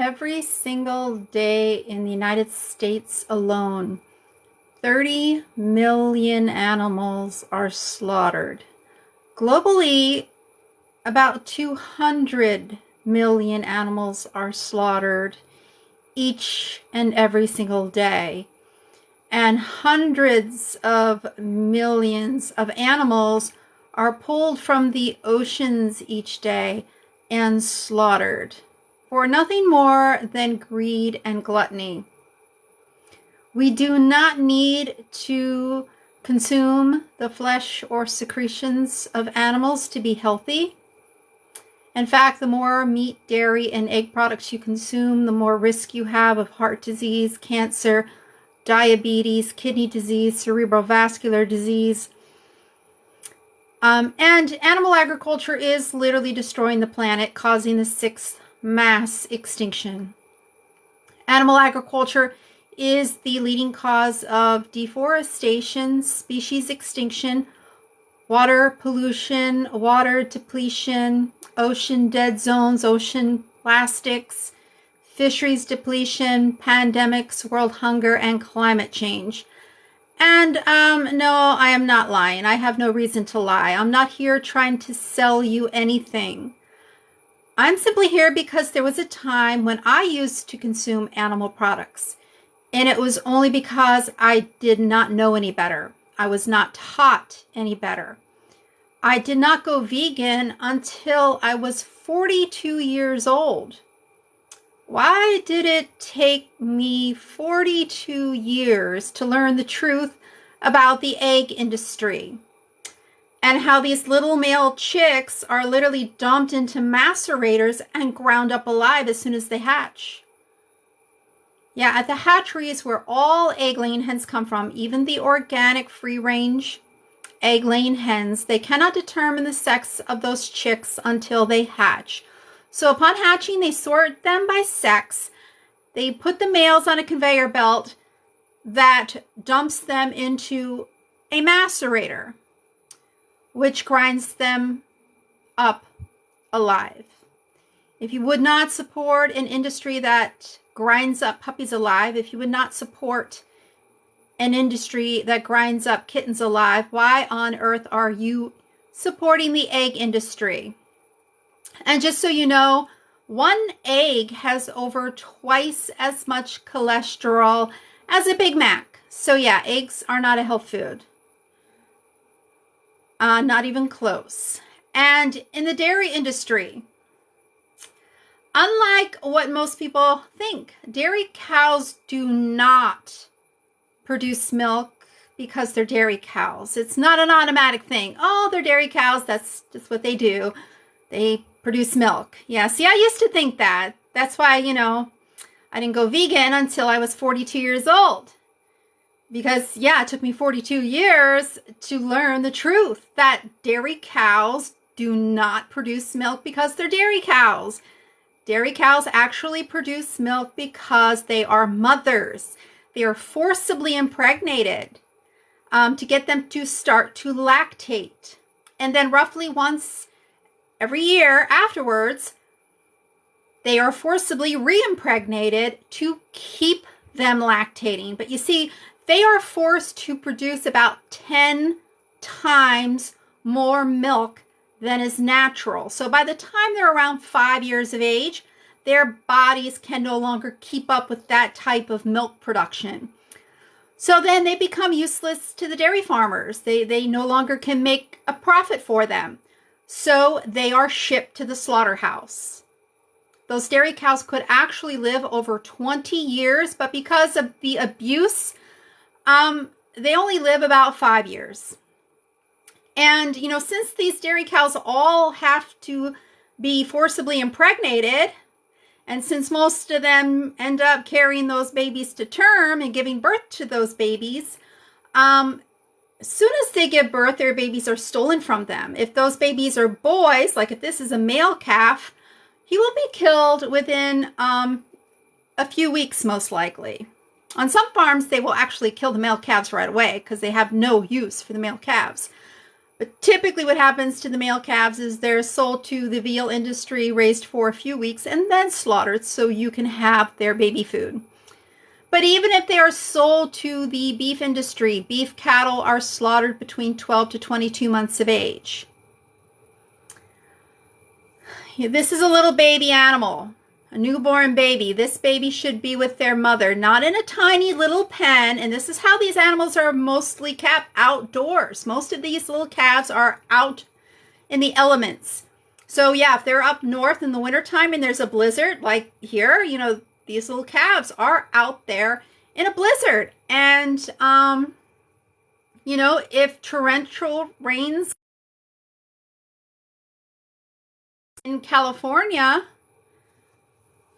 Every single day in the United States alone, 30 million animals are slaughtered. Globally, about 200 million animals are slaughtered each and every single day. And hundreds of millions of animals are pulled from the oceans each day and slaughtered for nothing more than greed and gluttony. We do not need to consume the flesh or secretions of animals to be healthy. In fact, the more meat, dairy, and egg products you consume, the more risk you have of heart disease, cancer, diabetes, kidney disease, cerebrovascular disease. And animal agriculture is literally destroying the planet, causing the sixth mass extinction. Animal agriculture is the leading cause of deforestation, species extinction, water pollution, water depletion, ocean dead zones, ocean plastics, fisheries depletion, pandemics, world hunger, and climate change. And no, I am not lying. I have no reason to lie. I'm not here trying to sell you anything. I'm simply here because there was a time when I used to consume animal products. And it was only because I did not know any better. I was not taught any better. I did not go vegan until I was 42 years old. Why did it take me 42 years to learn the truth about the egg industry and how these little male chicks are literally dumped into macerators and ground up alive as soon as they hatch? Yeah, at the hatcheries where all egg-laying hens come from, even the organic free-range egg-laying hens, they cannot determine the sex of those chicks until they hatch. So upon hatching, they sort them by sex. They put the males on a conveyor belt that dumps them into a macerator, which grinds them up alive. If you would not support an industry that grinds up puppies alive, if you would not support an industry that grinds up kittens alive, why on earth are you supporting the egg industry? And just so you know, one egg has over twice as much cholesterol as a Big Mac. So yeah, eggs are not a health food. Not even close. And in the dairy industry, unlike what most people think, dairy cows do not produce milk because they're dairy cows. It's not an automatic thing. Oh, they're dairy cows. That's just what they do. They produce milk. Yeah, see, I used to think that. That's why, I didn't go vegan until I was 42 years old. Because, yeah, it took me 42 years to learn the truth that dairy cows do not produce milk because they're dairy cows. Dairy cows actually produce milk because they are mothers. They are forcibly impregnated to get them to start to lactate. And then roughly once every year afterwards, they are forcibly re-impregnated to keep them lactating. But you see, they are forced to produce about 10 times more milk than is natural. So by the time they're around 5 years of age, their bodies can no longer keep up with that type of milk production. So then they become useless to the dairy farmers. They no longer can make a profit for them. So they are shipped to the slaughterhouse. Those dairy cows could actually live over 20 years, but because of the abuse, they only live about 5 years. And, since these dairy cows all have to be forcibly impregnated, and since most of them end up carrying those babies to term and giving birth to those babies, as soon as they give birth, their babies are stolen from them. If those babies are boys, like if this is a male calf, he will be killed within a few weeks, most likely. On some farms, they will actually kill the male calves right away because they have no use for the male calves. But typically what happens to the male calves is they're sold to the veal industry, raised for a few weeks, and then slaughtered so you can have their baby food. But even if they are sold to the beef industry, beef cattle are slaughtered between 12 to 22 months of age. This is a little baby animal, a newborn baby. This baby should be with their mother, not in a tiny little pen. And this is how these animals are mostly kept outdoors. Most of these little calves are out in the elements. So yeah, if they're up north in the wintertime and there's a blizzard, like here, you know, these little calves are out there in a blizzard. And, you know, if torrential rains in California,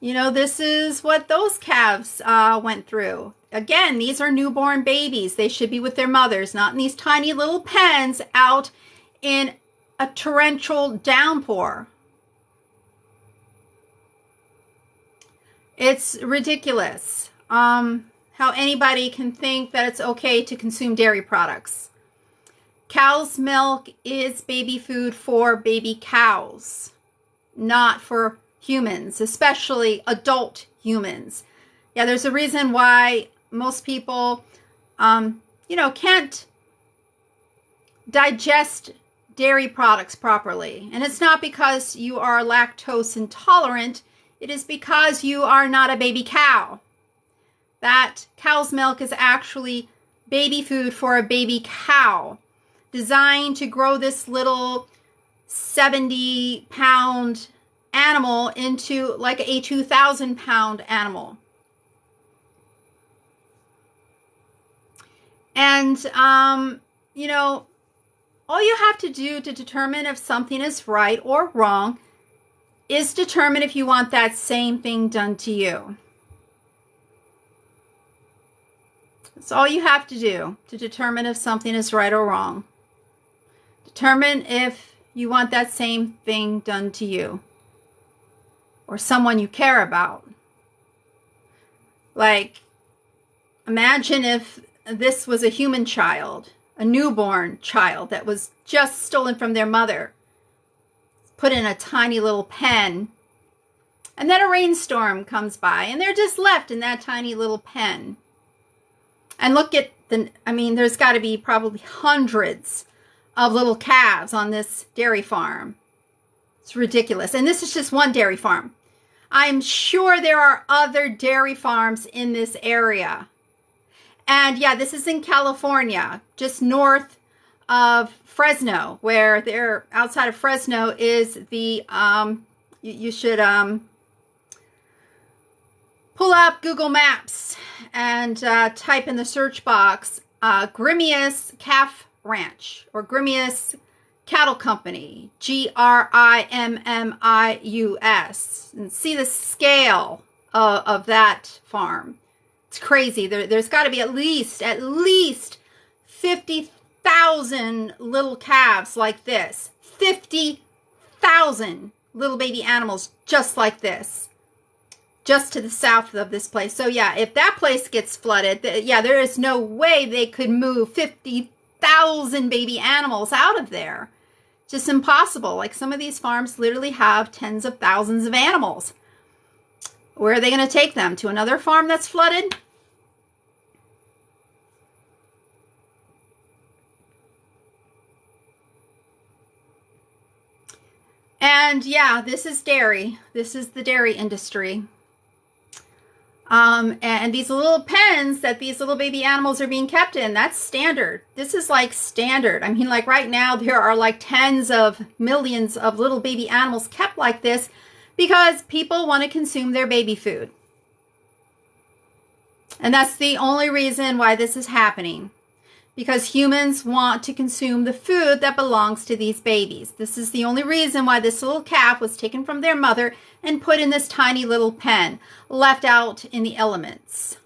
you know, this is what those calves went through. Again, these are newborn babies. They should be with their mothers, not in these tiny little pens out in a torrential downpour. It's ridiculous how anybody can think that it's okay to consume dairy products. Cow's milk is baby food for baby cows, not for humans, especially adult humans. Yeah, there's a reason why most people, you know, can't digest dairy products properly. And it's not because you are lactose intolerant. It is because you are not a baby cow. That cow's milk is actually baby food for a baby cow, designed to grow this little 70-pound animal into like a 2,000-pound animal. And, you know, all you have to do to determine if something is right or wrong is determine if you want that same thing done to you. That's all you have to do to determine if something is right or wrong. Determine if you want that same thing done to you or someone you care about. Like, imagine if this was a human child, a newborn child that was just stolen from their mother, put in a tiny little pen, and then a rainstorm comes by and they're just left in that tiny little pen. And look at I mean, there's got to be probably hundreds of little calves on this dairy farm. It's ridiculous. And this is just one dairy farm. I'm sure there are other dairy farms in this area. And yeah, this is in California, just north of Fresno, where they're outside of Fresno is the, you should pull up Google Maps and type in the search box, Grimmius Calf Ranch or Grimmius Cattle Company, Grimmius, and see the scale of that farm. It's crazy. There's got to be at least 50,000 little calves like this. 50,000 little baby animals just like this, just to the south of this place. So yeah, if that place gets flooded, yeah, there is no way they could move 50,000 baby animals out of there. Just impossible. Like, some of these farms literally have tens of thousands of animals. Where are they going to take them? To another farm that's flooded? And yeah, this is dairy. This is the dairy industry. And these little pens that these little baby animals are being kept in, that's standard. This is like standard. I mean, like right now, there are like tens of millions of little baby animals kept like this because people want to consume their baby food. And that's the only reason why this is happening. Because humans want to consume the food that belongs to these babies. This is the only reason why this little calf was taken from their mother and put in this tiny little pen, left out in the elements.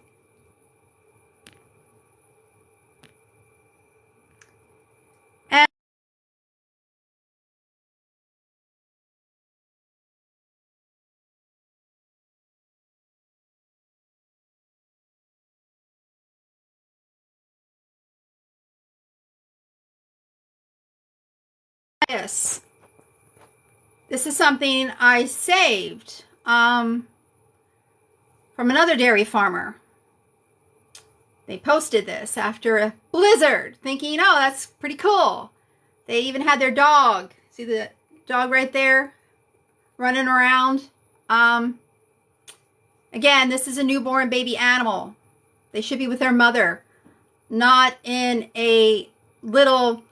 This is something I saved from another dairy farmer. They posted this after a blizzard, thinking, oh, that's pretty cool. They even had their dog. See the dog right there running around? Again, this is a newborn baby animal. They should be with their mother, not in a little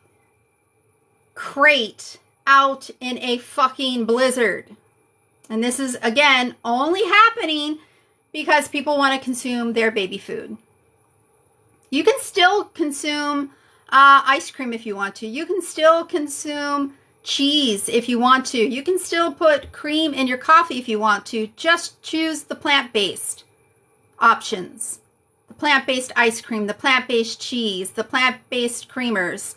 crate out in a fucking blizzard. And this is, again, only happening because people want to consume their baby food. You can still consume ice cream if you want to. You can still consume cheese if you want to. You can still put cream in your coffee if you want to. Just choose the plant-based options. The plant-based ice cream, the plant-based cheese, the plant-based creamers.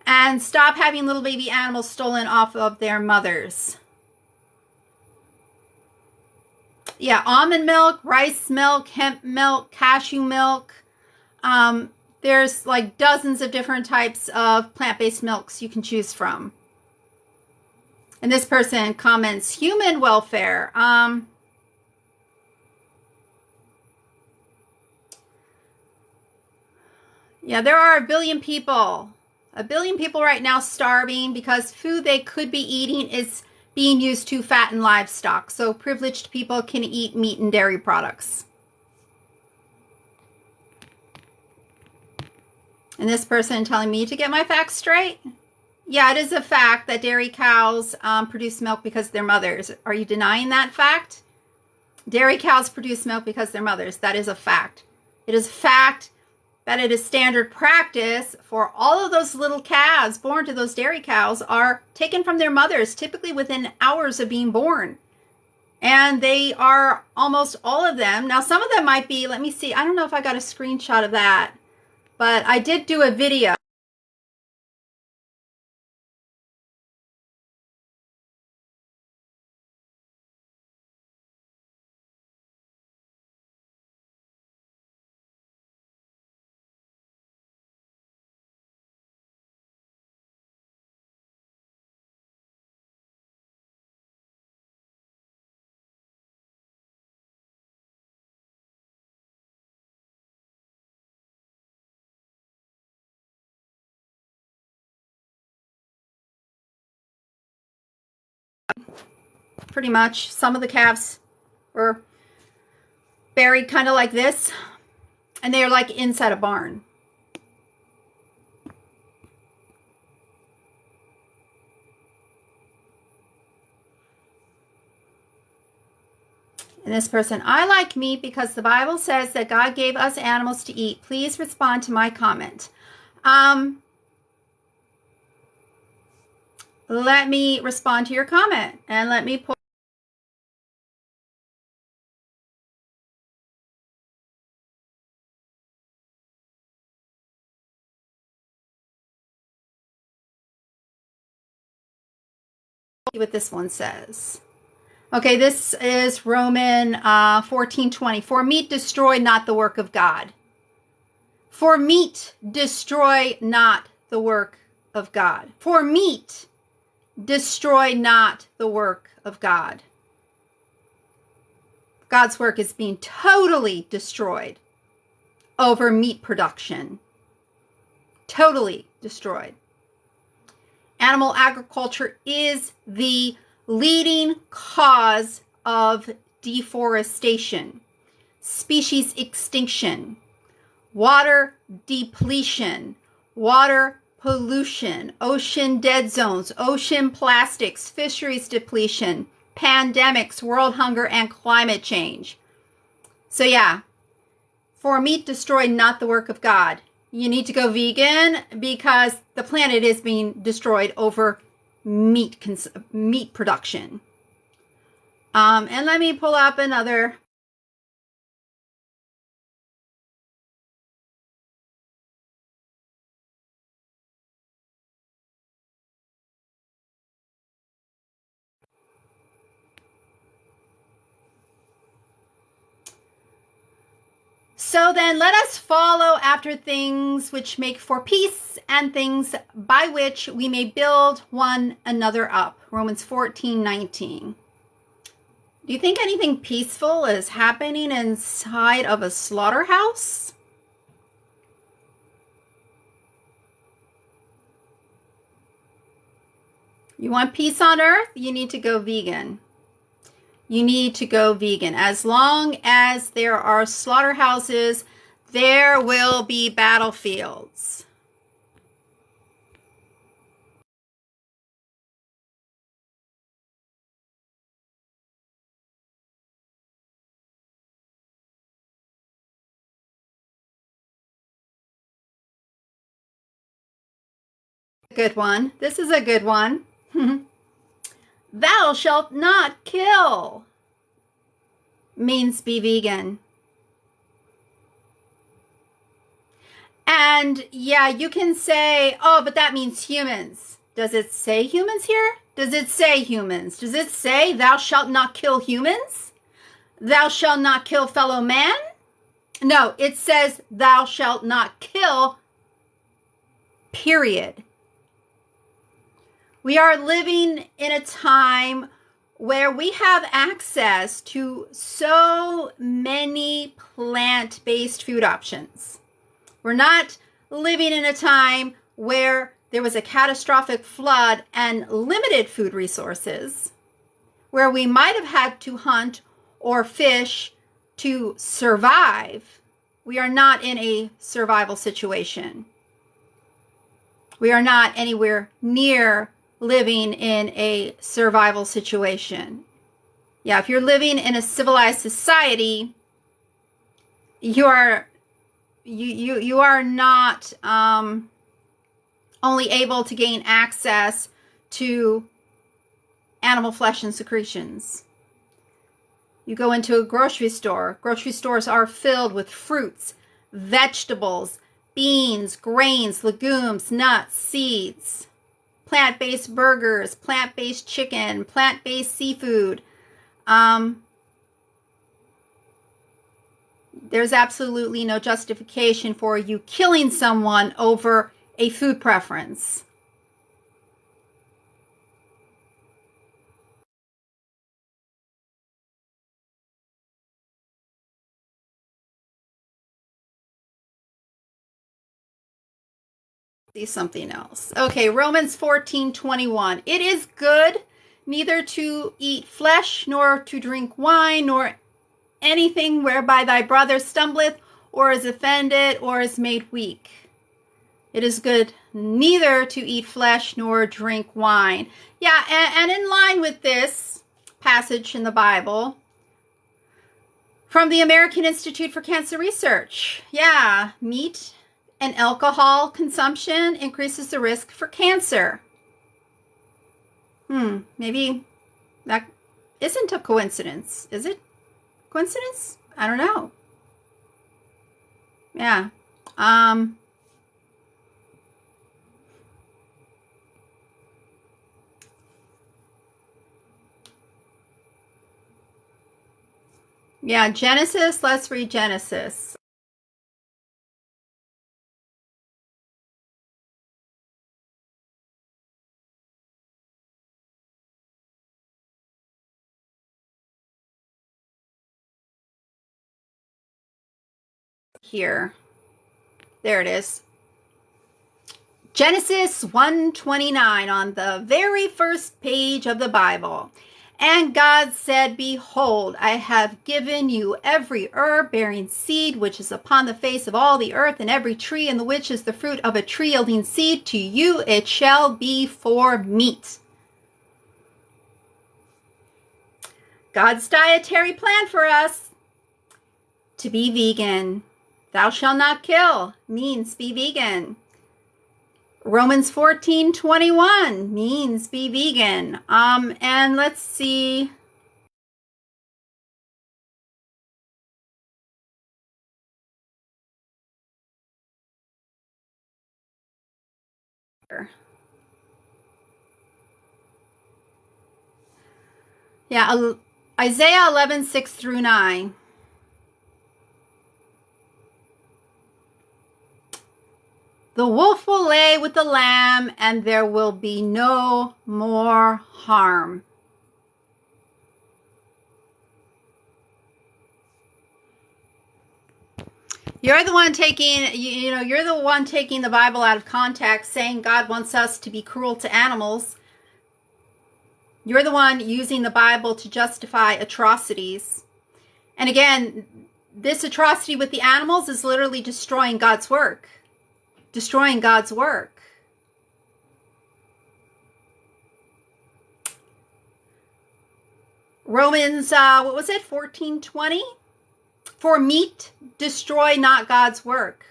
And stop having little baby animals stolen off of their mothers. Yeah, almond milk, rice milk, hemp milk, cashew milk. There's like dozens of different types of plant-based milks you can choose from. And this person comments, human welfare. Yeah, there are a billion people right now starving because food they could be eating is being used to fatten livestock. So privileged people can eat meat and dairy products. And this person telling me to get my facts straight? Yeah, it is a fact that dairy cows produce milk because they're mothers. Are you denying that fact? Dairy cows produce milk because they're mothers. That is a fact. It is a fact that it is standard practice for all of those little calves born to those dairy cows are taken from their mothers, typically within hours of being born. And they are almost all of them. Now, some of them might be, let me see, I don't know if I got a screenshot of that, but I did do a video. Pretty much, some of the calves were buried kind of like this, and they're like inside a barn. And this person, I like meat because the Bible says that God gave us animals to eat. Please respond to my comment. Let me respond to your comment, and let me pull what this one says. Okay, this is Roman 14:20. For meat destroy not the work of God. For meat destroy not the work of God. For meat destroy not the work of God. God's work is being totally destroyed over meat production. Totally destroyed. Animal agriculture is the leading cause of deforestation, species extinction, water depletion, water pollution, ocean dead zones, ocean plastics, fisheries depletion, pandemics, world hunger, and climate change. So yeah, for meat destroyed, not the work of God. You need to go vegan because the planet is being destroyed over meat production. And let me pull up another. So then let us follow after things which make for peace and things by which we may build one another up. Romans 14:19. Do you think anything peaceful is happening inside of a slaughterhouse? You want peace on earth? You need to go vegan. You need to go vegan. As long as there are slaughterhouses, there will be battlefields. Good one. This is a good one. Thou shalt not kill means be vegan. And yeah, you can say, oh, but that means humans. Does it say humans here? Does it say humans? Does it say thou shalt not kill humans? Thou shalt not kill fellow man? No, it says thou shalt not kill, period. We are living in a time where we have access to so many plant-based food options. We're not living in a time where there was a catastrophic flood and limited food resources, where we might have had to hunt or fish to survive. We are not in a survival situation. We are not anywhere near living in a survival situation. Yeah, if you're living in a civilized society, you are not only able to gain access to animal flesh and secretions. You go into a grocery store. Grocery stores are filled with fruits, vegetables, beans, grains, legumes, nuts, seeds, plant-based burgers, plant-based chicken, plant-based seafood. There's absolutely no justification for you killing someone over a food preference. See something else. Okay, Romans 14:21. It is good neither to eat flesh, nor to drink wine, nor anything whereby thy brother stumbleth, or is offended, or is made weak. It is good neither to eat flesh nor drink wine. Yeah, and in line with this passage in the Bible, from the American Institute for Cancer Research, yeah, meat and alcohol consumption increases the risk for cancer. Maybe that isn't a coincidence. Is it? Coincidence? I don't know. Yeah. Yeah, Genesis. Let's read Genesis. Here. There it is. Genesis 1:29 on the very first page of the Bible. And God said, behold, I have given you every herb bearing seed which is upon the face of all the earth, and every tree in the which is the fruit of a tree yielding seed. To you it shall be for meat. God's dietary plan for us: to be vegan. Thou shalt not kill means be vegan. Romans 14:21 means be vegan. And let's see. Yeah, Isaiah 11:6 through 9. The wolf will lay with the lamb, and there will be no more harm. You're the one taking, you're the one taking the Bible out of context, saying God wants us to be cruel to animals. You're the one using the Bible to justify atrocities. And again, this atrocity with the animals is literally destroying God's work. Destroying God's work. Romans, 14:20? For meat, destroy not God's work.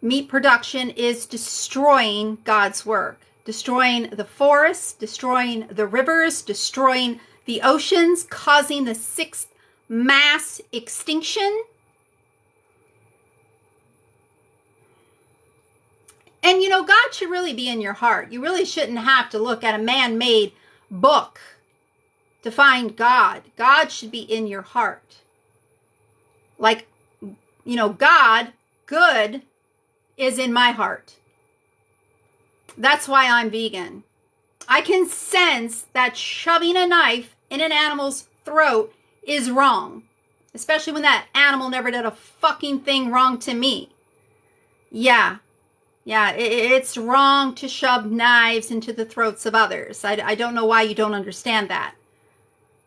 Meat production is destroying God's work. Destroying the forests, destroying the rivers, destroying the oceans, causing the sixth mass extinction. And God should really be in your heart. You really shouldn't have to look at a man-made book to find God. God should be in your heart. Like, God, good, is in my heart. That's why I'm vegan. I can sense that shoving a knife in an animal's throat is wrong. Especially when that animal never did a fucking thing wrong to me. Yeah, it's wrong to shove knives into the throats of others. I don't know why you don't understand that.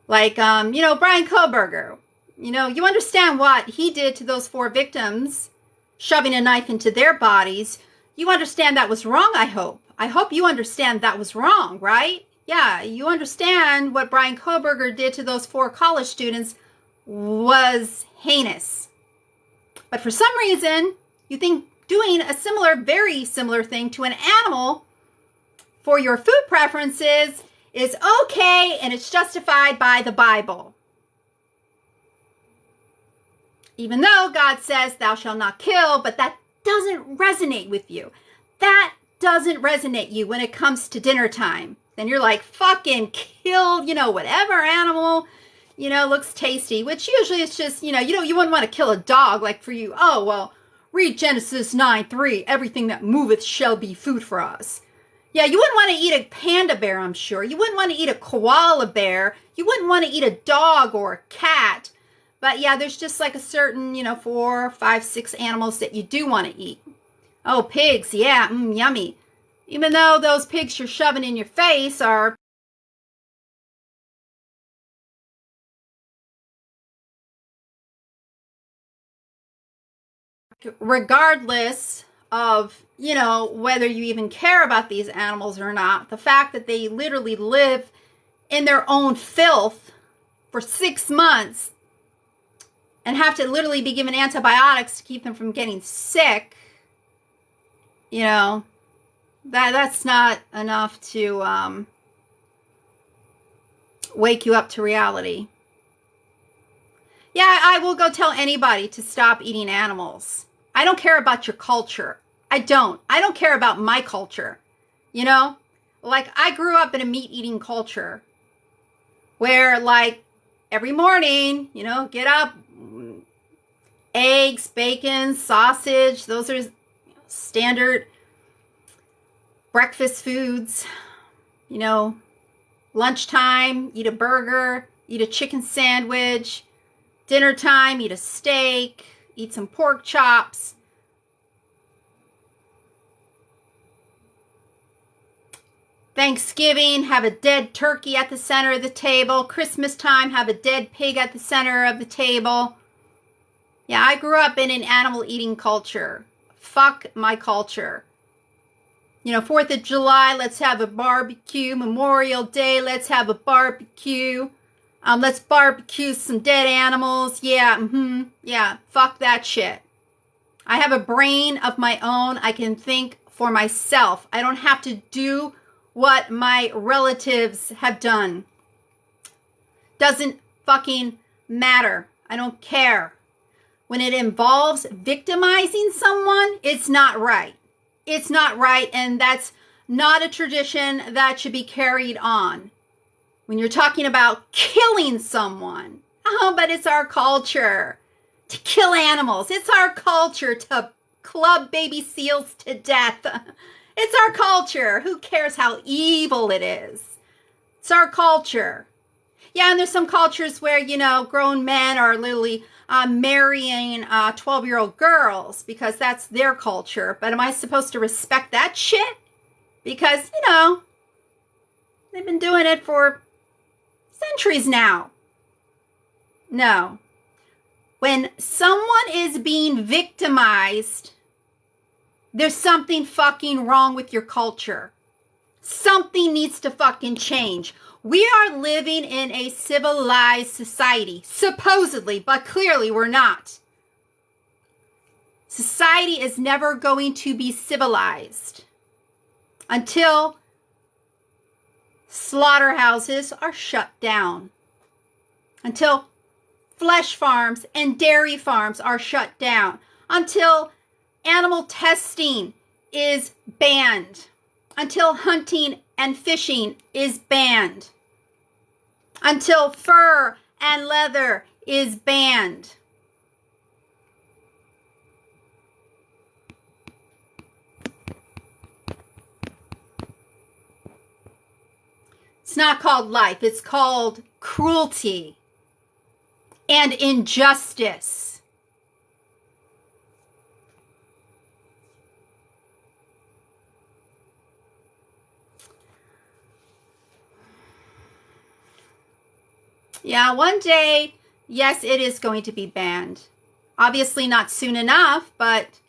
Like, Bryan Kohberger, you understand what he did to those 4 victims, shoving a knife into their bodies. You understand that was wrong, I hope. I hope you understand that was wrong, right? Yeah, you understand what Bryan Kohberger did to those 4 college students was heinous. But for some reason, you think doing a very similar thing to an animal for your food preferences is okay and it's justified by the Bible. Even though God says thou shalt not kill, but that doesn't resonate with you. That doesn't resonate you when it comes to dinner time. Then you're like, fucking kill, whatever animal, looks tasty, which usually it's just, you wouldn't want to kill a dog like for you. Oh, well, read Genesis 9:3, everything that moveth shall be food for us. Yeah, you wouldn't want to eat a panda bear, I'm sure. You wouldn't want to eat a koala bear. You wouldn't want to eat a dog or a cat. But yeah, there's just like a certain, 4, 5, 6 animals that you do want to eat. Oh, pigs, yeah, yummy. Even though those pigs you're shoving in your face are regardless of, whether you even care about these animals or not, the fact that they literally live in their own filth for 6 months and have to literally be given antibiotics to keep them from getting sick, that's not enough to wake you up to reality. Yeah, I will go tell anybody to stop eating animals. I don't care about your culture. I don't care about my culture. Like I grew up in a meat-eating culture where like every morning, get up, eggs, bacon, sausage, those are standard breakfast foods. Lunchtime, eat a burger, eat a chicken sandwich. Dinner time, eat a steak, eat some pork chops. Thanksgiving, have a dead turkey at the center of the table. Christmas time, have a dead pig at the center of the table. Yeah, I grew up in an animal eating culture. Fuck my culture. 4th of July, let's have a barbecue. Memorial Day, let's have a barbecue. Let's barbecue some dead animals. Yeah, yeah, fuck that shit. I have a brain of my own. I can think for myself. I don't have to do what my relatives have done. Doesn't fucking matter. I don't care. When it involves victimizing someone, it's not right. It's not right, and that's not a tradition that should be carried on. When you're talking about killing someone, oh, but it's our culture. to kill animals. It's our culture to club baby seals to death. It's our culture. Who cares how evil it is? It's our culture. Yeah, and there's some cultures where, grown men are literally marrying 12-year-old girls because that's their culture. But am I supposed to respect that shit? Because, they've been doing it for centuries now. No. When someone is being victimized, there's something fucking wrong with your culture. Something needs to fucking change. We are living in a civilized society, supposedly, but clearly we're not. Society is never going to be civilized until slaughterhouses are shut down, until flesh farms and dairy farms are shut down, until animal testing is banned, until hunting and fishing is banned, until fur and leather is banned. It's not called life, it's called cruelty and injustice. Yeah, one day, yes, it is going to be banned. Obviously not soon enough, but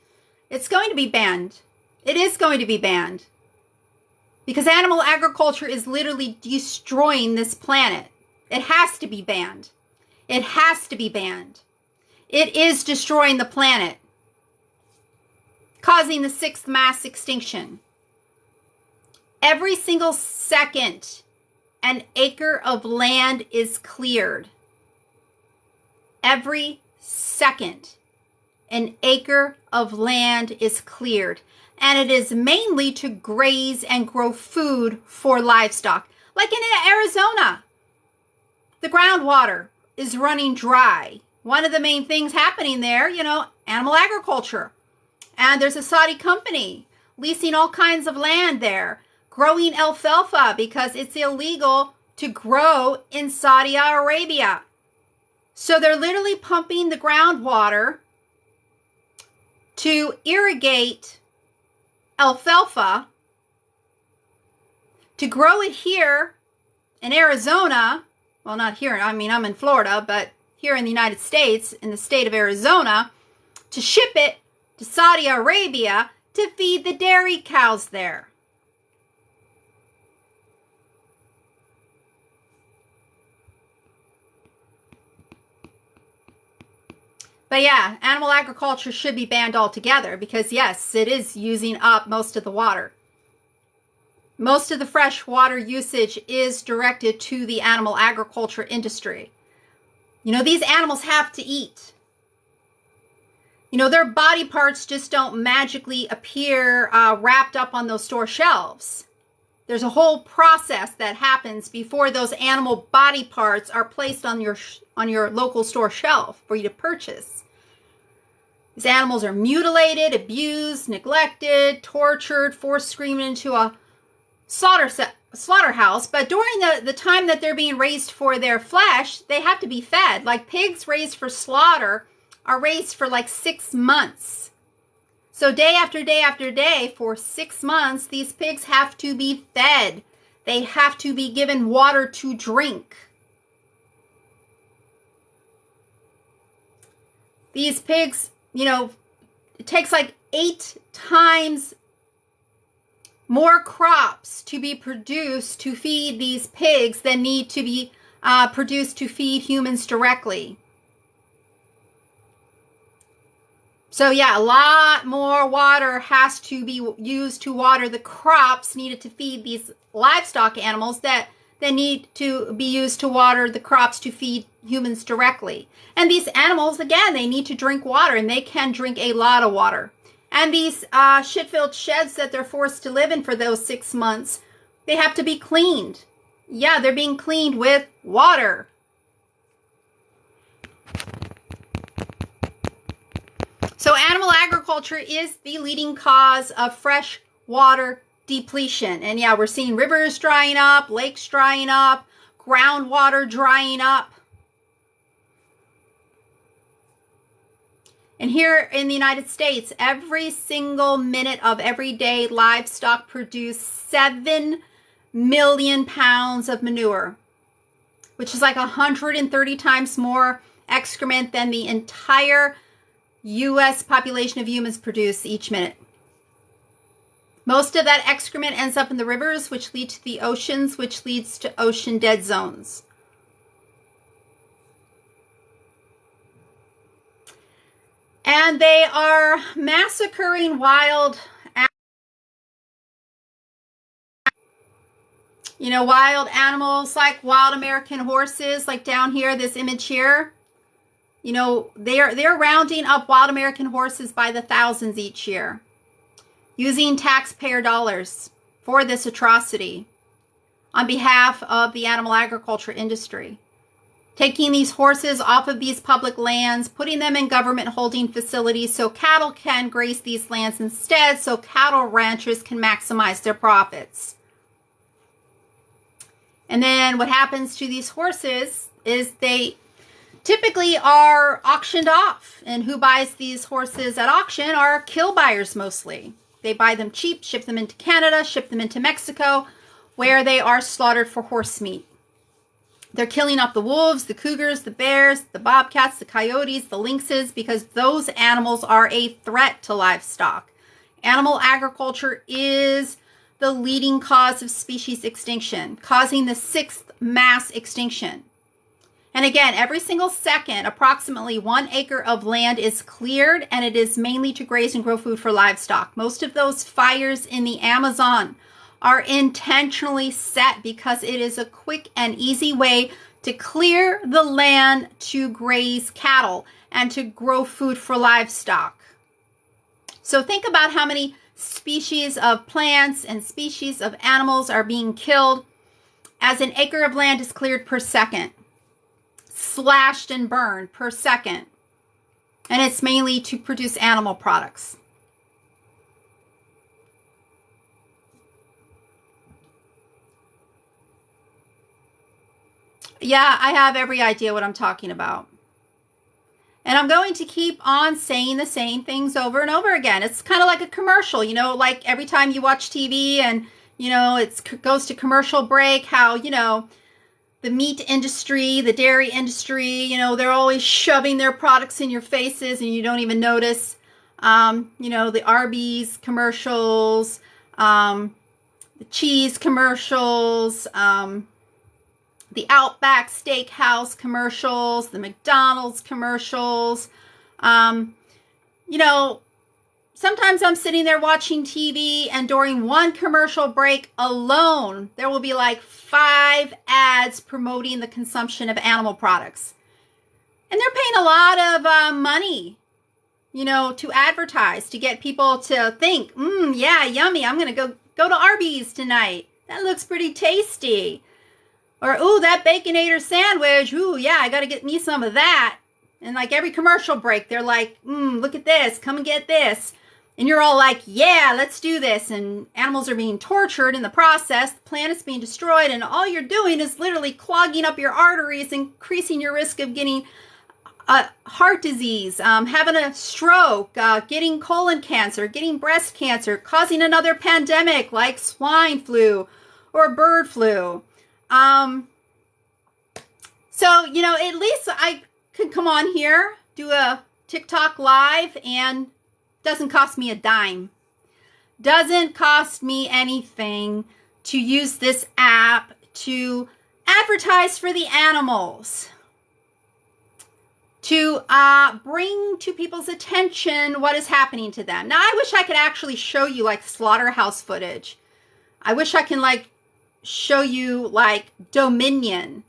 it's going to be banned. It is going to be banned. Because animal agriculture is literally destroying this planet. It has to be banned. It has to be banned. It is destroying the planet, causing the 6th mass extinction. Every single second, an acre of land is cleared. Every second, an acre of land is cleared. And it is mainly to graze and grow food for livestock. Like in Arizona, the groundwater is running dry. One of the main things happening there, animal agriculture. And there's a Saudi company leasing all kinds of land there, growing alfalfa because it's illegal to grow in Saudi Arabia. So they're literally pumping the groundwater to irrigate alfalfa, to grow it here in Arizona. Well, not here. I mean, I'm in Florida, but here in the United States, in the state of Arizona, to ship it to Saudi Arabia to feed the dairy cows there. But yeah, animal agriculture should be banned altogether because yes, it is using up most of the water. Most of the fresh water usage is directed to the animal agriculture industry. These animals have to eat. Their body parts just don't magically appear wrapped up on those store shelves. There's a whole process that happens before those animal body parts are placed on your local store shelf for you to purchase. These animals are mutilated, abused, neglected, tortured, forced screaming into a slaughterhouse. But during the time that they're being raised for their flesh, they have to be fed. Like pigs raised for slaughter are raised for like 6 months. So day after day after day for 6 months, these pigs have to be fed. They have to be given water to drink. These pigs, it takes like 8 times more crops to be produced to feed these pigs than need to be produced to feed humans directly. So yeah, a lot more water has to be used to water the crops needed to feed these livestock animals that need to be used to water the crops to feed humans directly. And these animals, again, they need to drink water, and they can drink a lot of water. And these shit-filled sheds that they're forced to live in for those 6 months, they have to be cleaned. Yeah, they're being cleaned with water. agriculture is the leading cause of fresh water depletion. And yeah, we're seeing rivers drying up, lakes drying up, groundwater drying up. And here in the United States, every single minute of every day, livestock produce 7 million pounds of manure, which is like 130 times more excrement than the entire U.S. population of humans produce each minute. Most of that excrement ends up in the rivers, which lead to the oceans, which leads to ocean dead zones. And they are massacring wild animals like wild American horses, like down here, this image here. They're rounding up wild American horses by the thousands each year, using taxpayer dollars for this atrocity on behalf of the animal agriculture industry. Taking these horses off of these public lands, putting them in government holding facilities so cattle can graze these lands instead, so cattle ranchers can maximize their profits. And then what happens to these horses is they typically are auctioned off. And who buys these horses at auction are kill buyers mostly. They buy them cheap, ship them into Canada, ship them into Mexico, where they are slaughtered for horse meat. They're killing off the wolves, the cougars, the bears, the bobcats, the coyotes, the lynxes, because those animals are a threat to livestock. Animal agriculture is the leading cause of species extinction, causing the 6th mass extinction. And again, every single second, approximately 1 acre of land is cleared, and it is mainly to graze and grow food for livestock. Most of those fires in the Amazon are intentionally set because it is a quick and easy way to clear the land to graze cattle and to grow food for livestock. So think about how many species of plants and species of animals are being killed as an acre of land is cleared per second, slashed and burned per second. And it's mainly to produce animal products. Yeah, I have every idea what I'm talking about. And I'm going to keep on saying the same things over and over again. It's kind of like a commercial, like every time you watch TV and, it goes to commercial break, how, the meat industry, the dairy industry, they're always shoving their products in your faces and you don't even notice. The Arby's commercials, the cheese commercials, the Outback Steakhouse commercials, the McDonald's commercials. Sometimes I'm sitting there watching TV and during one commercial break alone, there will be like 5 ads promoting the consumption of animal products. And they're paying a lot of money, to advertise, to get people to think, yeah, yummy, I'm going to go to Arby's tonight. That looks pretty tasty. Or, ooh, that Baconator sandwich. Ooh, yeah, I got to get me some of that. And like every commercial break, they're like, look at this. Come and get this. And you're all like, yeah, let's do this. And animals are being tortured in the process. The planet's being destroyed. And all you're doing is literally clogging up your arteries, increasing your risk of getting heart disease, having a stroke, getting colon cancer, getting breast cancer, causing another pandemic like swine flu or bird flu. So, at least I could come on here, do a TikTok live, and doesn't cost me a dime. Doesn't cost me anything to use this app to advertise for the animals, to bring to people's attention what is happening to them. Now, I wish I could actually show you like slaughterhouse footage. I wish I can show you like Dominion,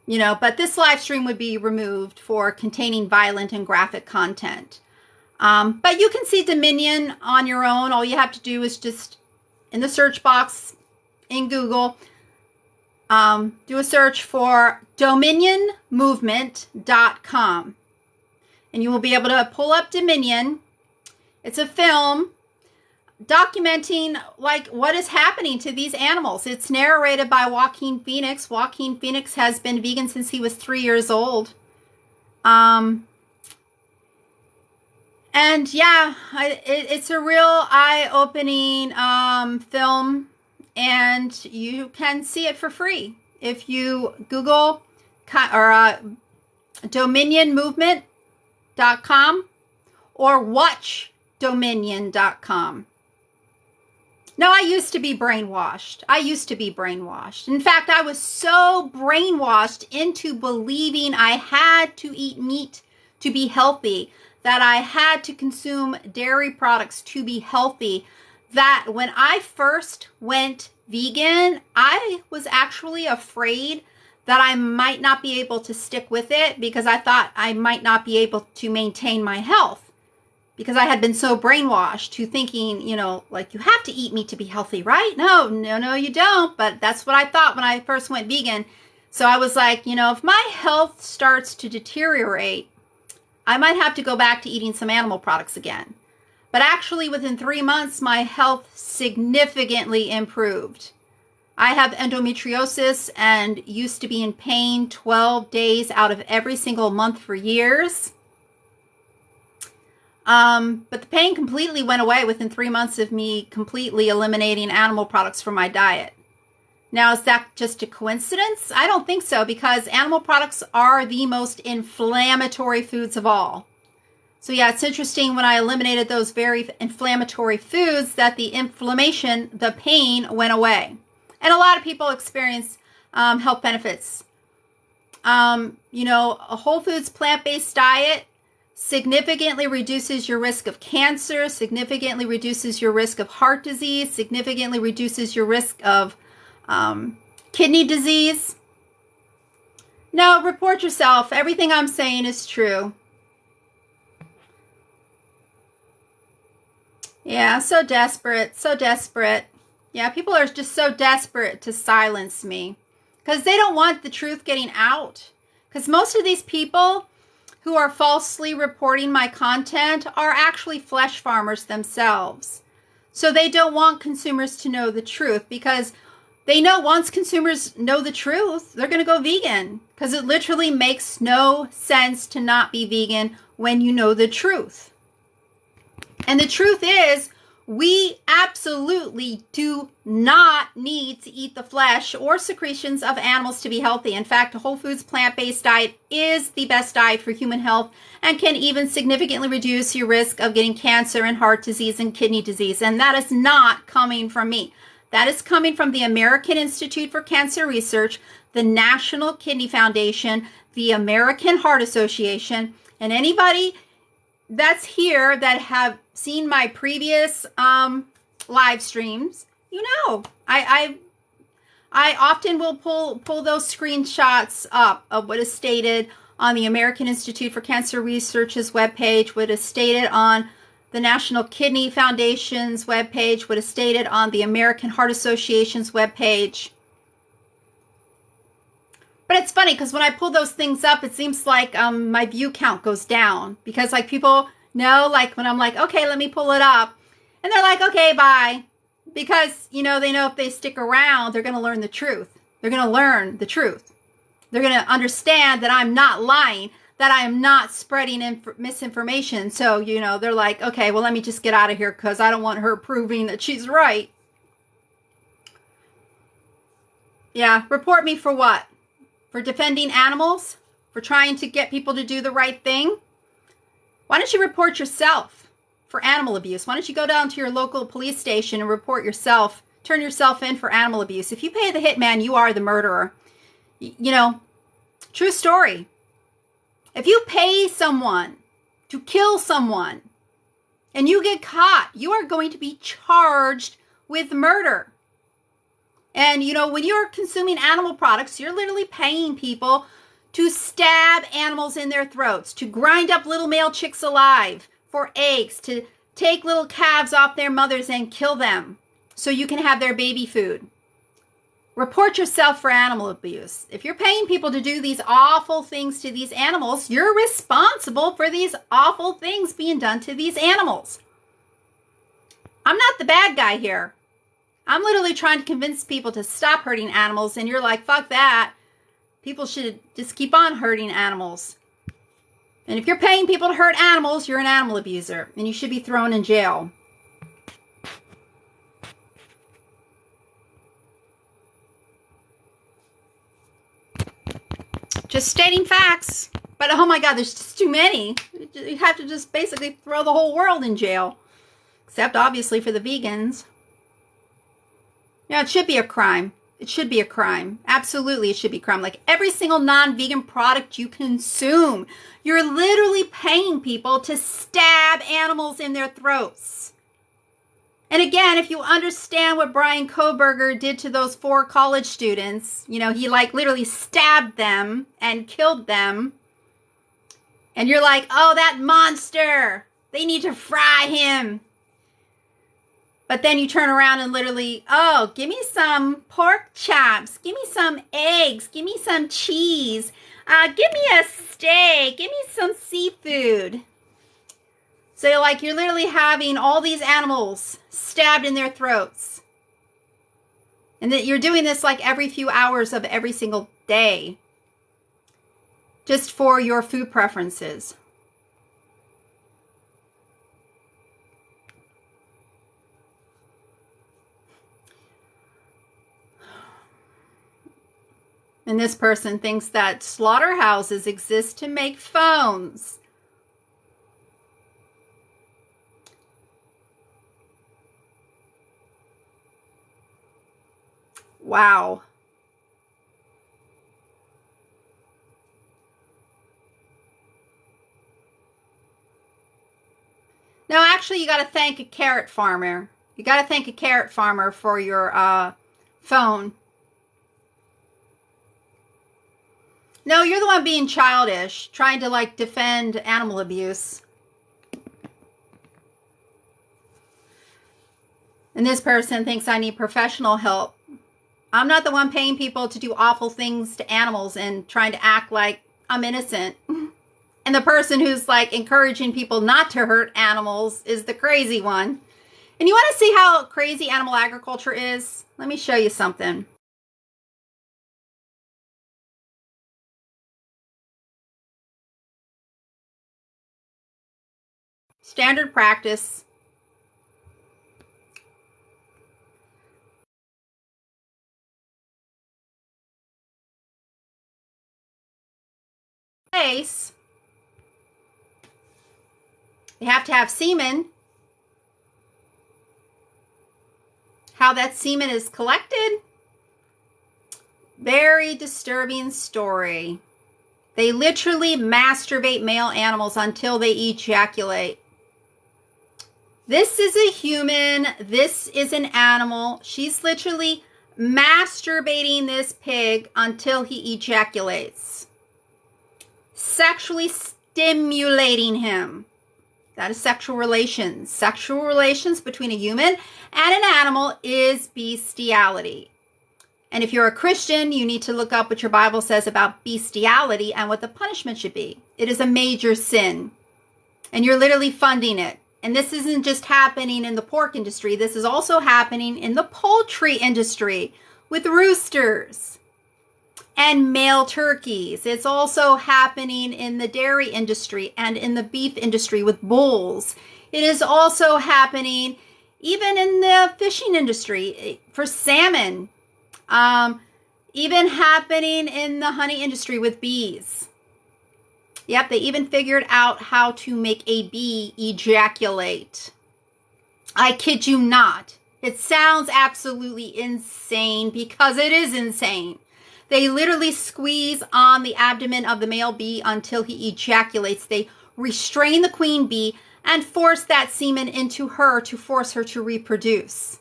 but this live stream would be removed for containing violent and graphic content. But you can see Dominion on your own. All you have to do is just in the search box in Google, do a search for dominionmovement.com and you will be able to pull up Dominion It's a film documenting like what is happening to these animals. It's narrated by Joaquin Phoenix. Joaquin Phoenix has been vegan since he was 3 years old. And yeah, it's a real eye-opening film, and you can see it for free if you Google dominionmovement.com or watchdominion.com. No, I used to be brainwashed. In fact, I was so brainwashed into believing I had to eat meat to be healthy, that I had to consume dairy products to be healthy, that when I first went vegan, I was actually afraid that I might not be able to stick with it because I thought I might not be able to maintain my health, because I had been so brainwashed to thinking, you know, like you have to eat meat to be healthy, right? No, you don't. But that's what I thought when I first went vegan. So I was like, you know, if my health starts to deteriorate, I might have to go back to eating some animal products again. But actually, within 3 months, my health significantly improved. I have endometriosis and used to be in pain 12 days out of every single month for years. But the pain completely went away within 3 months of me completely eliminating animal products from my diet. Now, is that just a coincidence? I don't think so, because animal products are the most inflammatory foods of all. So yeah, it's interesting when I eliminated those very inflammatory foods that the inflammation, the pain went away. And a lot of people experience health benefits. You know, a whole foods plant-based diet significantly reduces your risk of cancer, significantly reduces your risk of heart disease, significantly reduces your risk of kidney disease. No, report yourself. Everything I'm saying is true. Yeah, so desperate, so desperate. Yeah, people are just so desperate to silence me because they don't want the truth getting out. Because most of these people who are falsely reporting my content are actually flesh farmers themselves. So they don't want consumers to know the truth, because they know once consumers know the truth, they're going to go vegan, because it literally makes no sense to not be vegan when you know the truth. And the truth is, we absolutely do not need to eat the flesh or secretions of animals to be healthy. In fact, a whole foods plant-based diet is the best diet for human health and can even significantly reduce your risk of getting cancer and heart disease and kidney disease. And that is not coming from me. That is coming from the American Institute for Cancer Research, the National Kidney Foundation, the American Heart Association, and anybody that's here that have seen my previous live streams, you know, I often will pull those screenshots up of what is stated on the American Institute for Cancer Research's webpage, what is stated on the National Kidney Foundation's webpage, what is stated on the American Heart Association's webpage. But it's funny because when I pull those things up, it seems like my view count goes down, because like people know, like when I'm like, okay, let me pull it up, and they're like, okay, bye, because you know, they know if they stick around, they're going to learn the truth. They're going to learn the truth. They're going to understand that I'm not lying, that I am not spreading misinformation. So, you know, they're like, okay, well, let me just get out of here because I don't want her proving that she's right. Yeah, report me for what? For defending animals? For trying to get people to do the right thing? Why don't you report yourself for animal abuse? Why don't you go down to your local police station and report yourself, turn yourself in for animal abuse? If you pay the hitman, you are the murderer. You know, true story. If you pay someone to kill someone and you get caught, you are going to be charged with murder. And, you know, when you're consuming animal products, you're literally paying people to stab animals in their throats, to grind up little male chicks alive for eggs, to take little calves off their mothers and kill them so you can have their baby food. Report yourself for animal abuse. If you're paying people to do these awful things to these animals, you're responsible for these awful things being done to these animals. I'm not the bad guy here. I'm literally trying to convince people to stop hurting animals, and you're like, fuck that. People should just keep on hurting animals. And if you're paying people to hurt animals, you're an animal abuser, and you should be thrown in jail. Just stating facts. But oh my God, there's just too many. You have to just basically throw the whole world in jail. Except obviously for the vegans. Yeah, it should be a crime. It should be a crime. Absolutely, it should be a crime. Like every single non-vegan product you consume, you're literally paying people to stab animals in their throats. And again, if you understand what Bryan Kohberger did to those 4 college students, you know, he like literally stabbed them and killed them. And you're like, oh, that monster. They need to fry him. But then you turn around and literally, oh, give me some pork chops. Give me some eggs. Give me some cheese. Give me a steak. Give me some seafood. So you're literally having all these animals stabbed in their throats. And that you're doing this like every few hours of every single day. Just for your food preferences. And this person thinks that slaughterhouses exist to make phones. Wow. No, actually, you got to thank a carrot farmer. You got to thank a carrot farmer for your phone. No, you're the one being childish, trying to like defend animal abuse. And this person thinks I need professional help. I'm not the one paying people to do awful things to animals and trying to act like I'm innocent. And the person who's like encouraging people not to hurt animals is the crazy one. And you want to see how crazy animal agriculture is? Let me show you something. Standard practice. Place. They have to have semen. How that semen is collected. Very disturbing story. They literally masturbate male animals until they ejaculate. This is a human. This is an animal. She's literally masturbating this pig until he ejaculates. Sexually stimulating him. That is sexual relations. Sexual relations between a human and an animal is bestiality. And if you're a Christian, you need to look up what your Bible says about bestiality and what the punishment should be. It is a major sin. And you're literally funding it. And this isn't just happening in the pork industry. This is also happening in the poultry industry with roosters and male turkeys. It's also happening in the dairy industry and in the beef industry with bulls. It is also happening even in the fishing industry for salmon. Even happening in the honey industry with bees. Yep, they even figured out how to make a bee ejaculate. I kid you not. It sounds absolutely insane because it is insane. They literally squeeze on the abdomen of the male bee until he ejaculates. They restrain the queen bee and force that semen into her to force her to reproduce.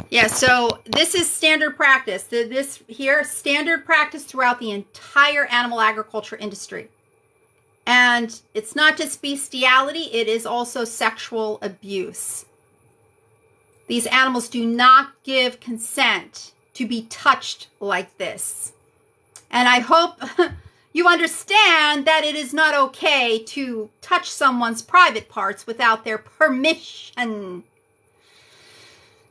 Yeah, so this is standard practice. This here, standard practice throughout the entire animal agriculture industry. And it's not just bestiality, it is also sexual abuse. These animals do not give consent to be touched like this. And I hope you understand that it is not okay to touch someone's private parts without their permission.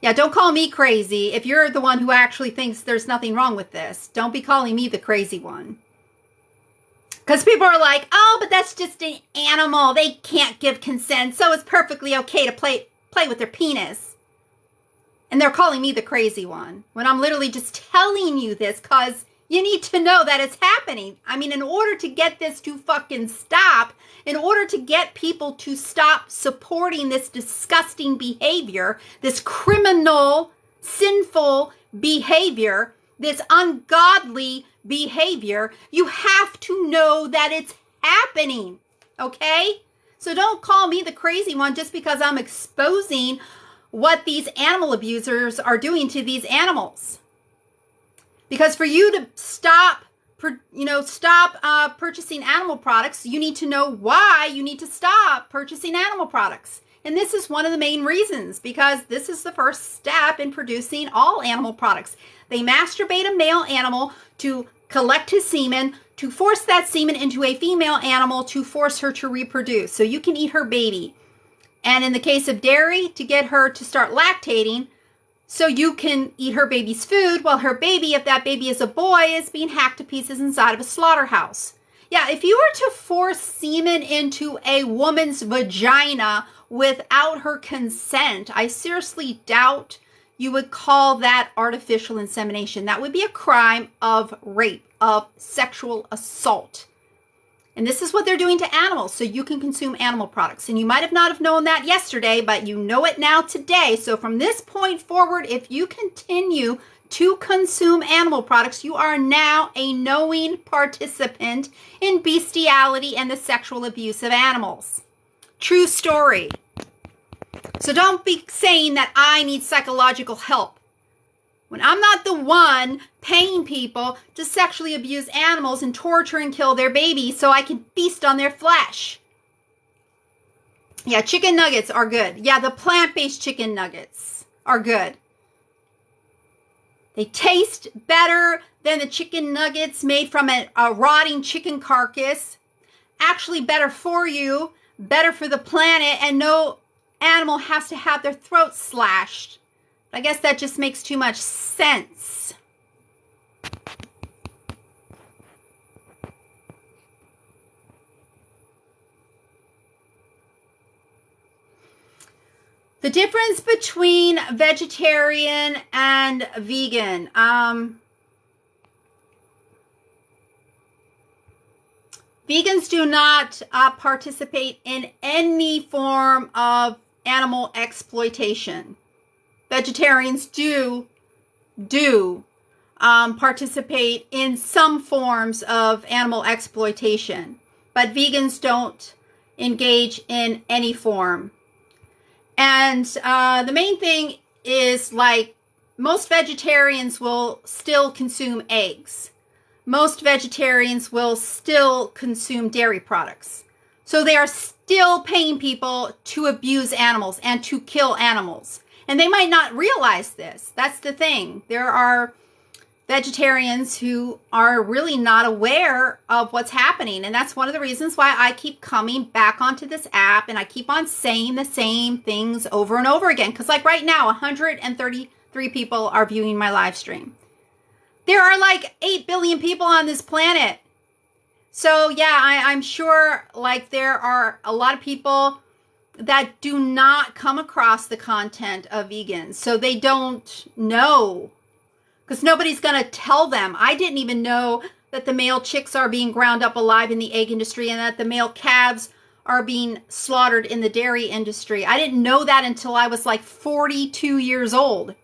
Yeah, don't call me crazy if you're the one who actually thinks there's nothing wrong with this. Don't be calling me the crazy one. Because people are like, oh, but that's just an animal. They can't give consent, so it's perfectly okay to play with their penis. And they're calling me the crazy one when I'm literally just telling you this because you need to know that it's happening. I mean, in order to get this to fucking stop, in order to get people to stop supporting this disgusting behavior, this criminal, sinful behavior, this ungodly behavior, you have to know that it's happening, okay? So don't call me the crazy one just because I'm exposing what these animal abusers are doing to these animals. Because for you to stop purchasing animal products, you need to know why you need to stop purchasing animal products. And this is one of the main reasons, because this is the first step in producing all animal products. They masturbate a male animal to collect his semen, to force that semen into a female animal to force her to reproduce. So you can eat her baby. And in the case of dairy, to get her to start lactating, so you can eat her baby's food while her baby, if that baby is a boy, is being hacked to pieces inside of a slaughterhouse. Yeah, if you were to force semen into a woman's vagina without her consent, I seriously doubt you would call that artificial insemination. That would be a crime of rape, of sexual assault. And this is what they're doing to animals, so you can consume animal products. And you might have not have known that yesterday, but you know it now today. So from this point forward, if you continue to consume animal products, you are now a knowing participant in bestiality and the sexual abuse of animals. True story. So don't be saying that I need psychological help when I'm not the one paying people to sexually abuse animals and torture and kill their babies so I can feast on their flesh. Yeah, chicken nuggets are good. Yeah, the plant-based chicken nuggets are good. They taste better than the chicken nuggets made from a rotting chicken carcass. Actually better for you, better for the planet, and no animal has to have their throat slashed. I guess that just makes too much sense. The difference between vegetarian and vegan. Vegans do not participate in any form of animal exploitation. Vegetarians do participate in some forms of animal exploitation, but vegans don't engage in any form. And the main thing is, like, most vegetarians will still consume eggs. Most vegetarians will still consume dairy products. So they are still paying people to abuse animals and to kill animals. And they might not realize this. That's the thing. There are vegetarians who are really not aware of what's happening. And that's one of the reasons why I keep coming back onto this app and I keep on saying the same things over and over again. Because like right now, 133 people are viewing my live stream. There are like 8 billion people on this planet. So yeah, I'm sure like there are a lot of people that do not come across the content of vegans. So they don't know, because nobody's going to tell them. I didn't even know that the male chicks are being ground up alive in the egg industry and that the male calves are being slaughtered in the dairy industry. I didn't know that until I was like 42 years old.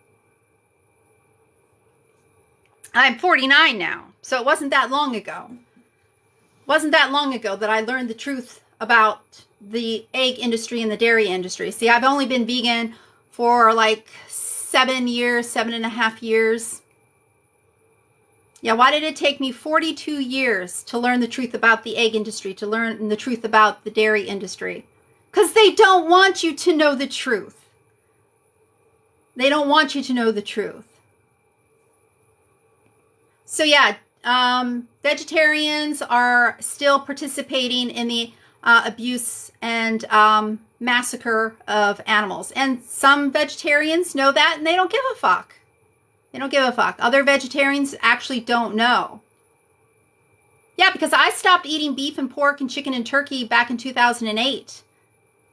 I'm 49 now, so it wasn't that long ago. It wasn't that long ago that I learned the truth about the egg industry and the dairy industry. See, I've only been vegan for like 7.5 years. Yeah, why did it take me 42 years to learn the truth about the egg industry, to learn the truth about the dairy industry? Because they don't want you to know the truth. They don't want you to know the truth. So yeah, vegetarians are still participating in the abuse and massacre of animals. And some vegetarians know that and they don't give a fuck. They don't give a fuck. Other vegetarians actually don't know. Yeah, because I stopped eating beef and pork and chicken and turkey back in 2008.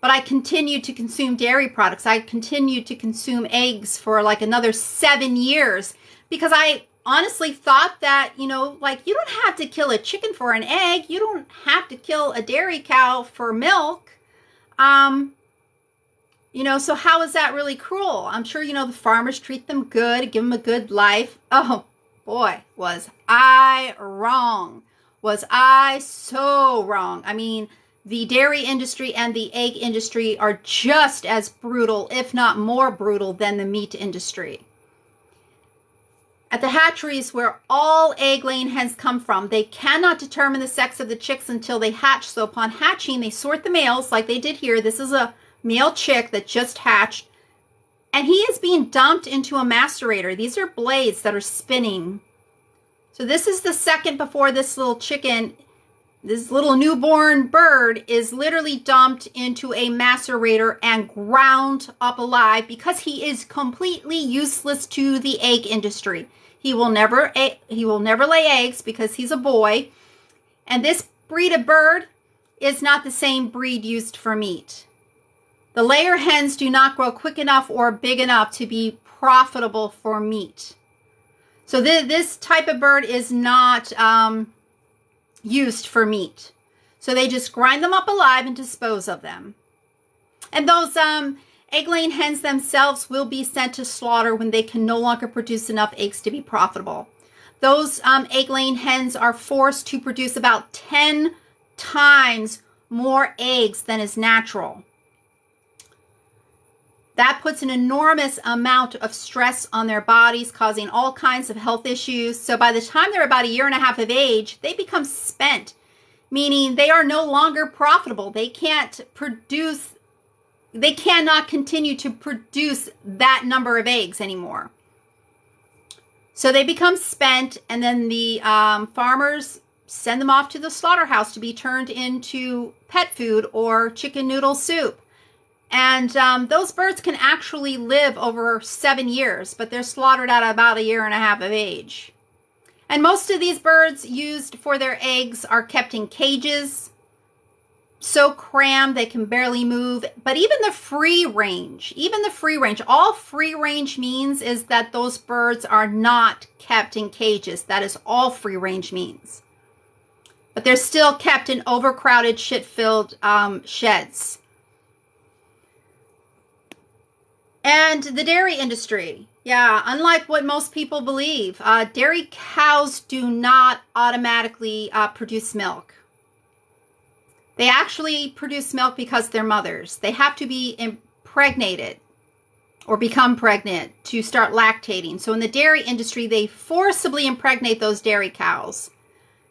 But I continued to consume dairy products. I continued to consume eggs for like another 7 years because I honestly thought that, you know, like you don't have to kill a chicken for an egg. You don't have to kill a dairy cow for milk. You know, so how is that really cruel? I'm sure, you know, the farmers treat them good, give them a good life. Oh boy, was I wrong. Was I so wrong? I mean, the dairy industry and the egg industry are just as brutal, if not more brutal, than the meat industry. At the hatcheries where all egg-laying hens come from, they cannot determine the sex of the chicks until they hatch. So upon hatching, they sort the males like they did here. This is a male chick that just hatched, and he is being dumped into a macerator. These are blades that are spinning. So this is the second before this little chicken, this little newborn bird is literally dumped into a macerator and ground up alive because he is completely useless to the egg industry. He will never lay eggs because he's a boy. And this breed of bird is not the same breed used for meat. The layer hens do not grow quick enough or big enough to be profitable for meat. So this type of bird is not used for meat. So they just grind them up alive and dispose of them. And those egg-laying hens themselves will be sent to slaughter when they can no longer produce enough eggs to be profitable. Those egg-laying hens are forced to produce about 10 times more eggs than is natural. That puts an enormous amount of stress on their bodies, causing all kinds of health issues. So by the time they're about 1.5 years of age, they become spent, meaning they are no longer profitable. They can't produce, they cannot continue to produce that number of eggs anymore. So they become spent, and then the farmers send them off to the slaughterhouse to be turned into pet food or chicken noodle soup. And those birds can actually live over 7 years, but they're slaughtered at about 1.5 years of age. And most of these birds used for their eggs are kept in cages, so crammed they can barely move. But even the free range, all free range means is that those birds are not kept in cages. That is all free range means. But they're still kept in overcrowded, shit-filled sheds. And the dairy industry. Yeah, unlike what most people believe, dairy cows do not automatically produce milk. They actually produce milk because they're mothers. They have to be impregnated or become pregnant to start lactating. So in the dairy industry, they forcibly impregnate those dairy cows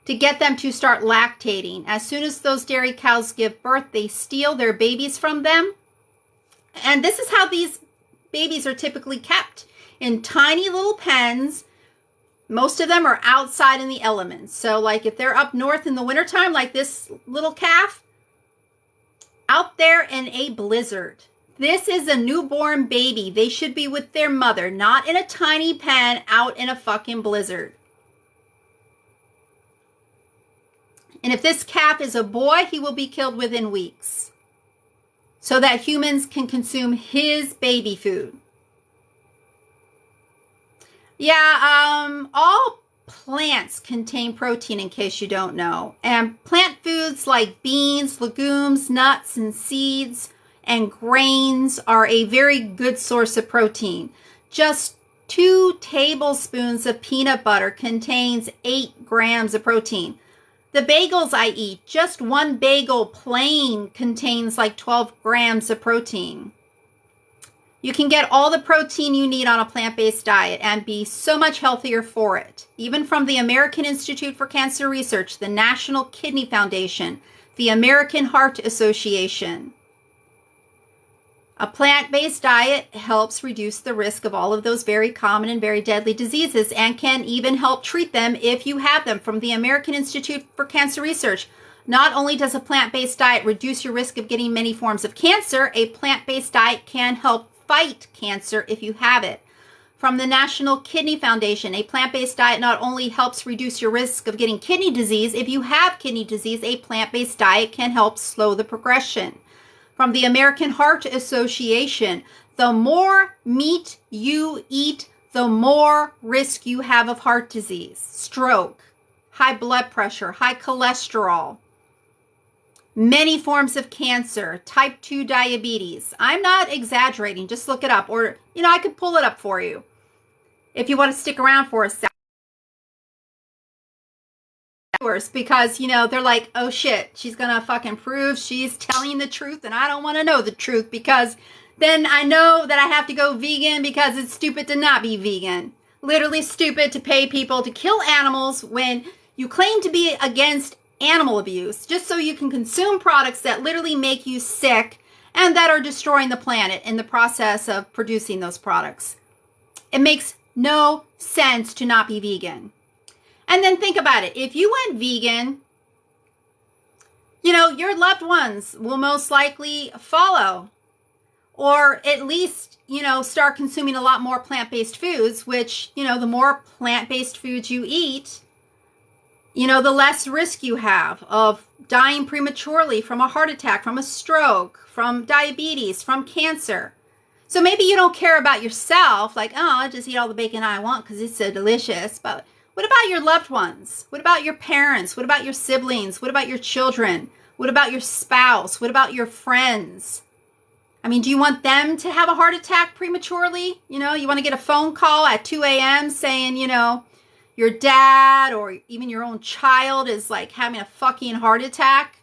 to get them to start lactating. As soon as those dairy cows give birth, they steal their babies from them. And this is how these babies are typically kept, in tiny little pens. Most of them are outside in the elements. So like if they're up north in the wintertime, like this little calf, out there in a blizzard. This is a newborn baby. They should be with their mother, not in a tiny pen out in a fucking blizzard. And if this calf is a boy, he will be killed within weeks, so that humans can consume his baby food. Yeah, all plants contain protein, in case you don't know. And plant foods like beans, legumes, nuts, and seeds, and grains are a very good source of protein. Just 2 tablespoons of peanut butter contains 8 grams of protein. The bagels I eat, just 1 bagel plain contains like 12 grams of protein. You can get all the protein you need on a plant-based diet and be so much healthier for it. Even from the American Institute for Cancer Research, the National Kidney Foundation, the American Heart Association. A plant-based diet helps reduce the risk of all of those very common and very deadly diseases, and can even help treat them if you have them. From the American Institute for Cancer Research, Not only does a plant-based diet reduce your risk of getting many forms of cancer, a plant-based diet can help fight cancer if you have it. From the National Kidney Foundation, a plant-based diet not only helps reduce your risk of getting kidney disease, if you have kidney disease, a plant-based diet can help slow the progression. From the American Heart Association, the more meat you eat, the more risk you have of heart disease, stroke, high blood pressure, high cholesterol, many forms of cancer, type 2 diabetes. I'm not exaggerating. Just look it up. Or, I could pull it up for you if you want to stick around for a second. Because, they're like, oh shit, she's going to fucking prove she's telling the truth, and I don't want to know the truth because then I know that I have to go vegan because it's stupid to not be vegan. Literally stupid to pay people to kill animals when you claim to be against animal abuse just so you can consume products that literally make you sick and that are destroying the planet in the process of producing those products. It makes no sense to not be vegan. And then think about it. If you went vegan, your loved ones will most likely follow, or at least, start consuming a lot more plant-based foods, which, the more plant-based foods you eat, the less risk you have of dying prematurely from a heart attack, from a stroke, from diabetes, from cancer. So maybe you don't care about yourself, like, oh, I'll just eat all the bacon I want because it's so delicious. But what about your loved ones? What about your parents? What about your siblings? What about your children? What about your spouse? What about your friends? I mean, do you want them to have a heart attack prematurely? You want to get a phone call at 2 a.m. saying, your dad or even your own child is like having a fucking heart attack